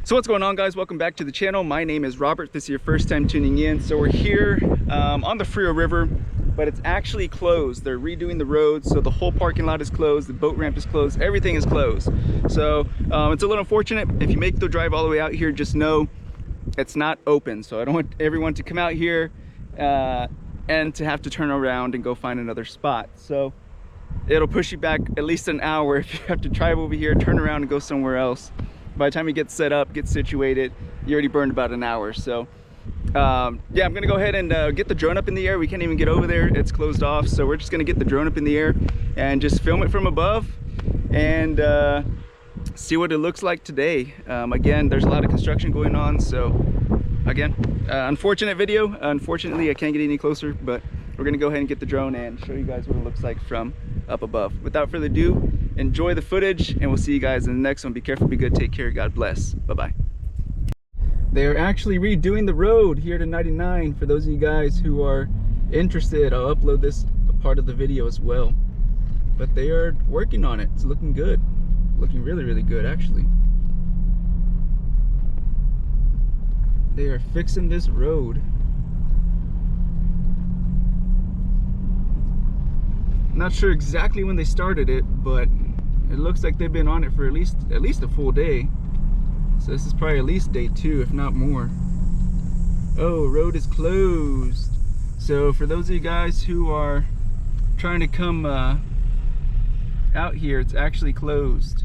So what's going on, guys? Welcome back to the channel. My name is Robert. If this is your first time tuning in. So we're here on the FRIO River, but it's actually closed. They're redoing the road, so the whole parking lot is closed, the boat ramp is closed, everything is closed. So it's a little unfortunate. If you make the drive all the way out here, just know it's not open. So I don't want everyone to come out here and to have to turn around and go find another spot. So it'll push you back at least an hour if you have to drive over here, turn around and go somewhere else. By the time you get set up, get situated, you already burned about an hour. So yeah, I'm gonna go ahead and get the drone up in the air. We can't even get over there, it's closed off. So we're just gonna get the drone up in the air and just film it from above and see what it looks like today. Again, there's a lot of construction going on, so again, unfortunate video. Unfortunately, I can't get any closer, but we're gonna go ahead and get the drone and show you guys what it looks like from up above. Without further ado, enjoy the footage and we'll see you guys in the next one. Be careful, be good, take care, God bless. Bye-bye. They're actually redoing the road here to 99. For those of you guys who are interested, I'll upload this part of the video as well. But they are working on it. It's looking good. Looking really, really good, actually. They are fixing this road. Not sure exactly when they started it, but it looks like they've been on it for at least a full day. So this is probably at least day 2, if not more. Oh, road is closed. So for those of you guys who are trying to come out here, it's actually closed.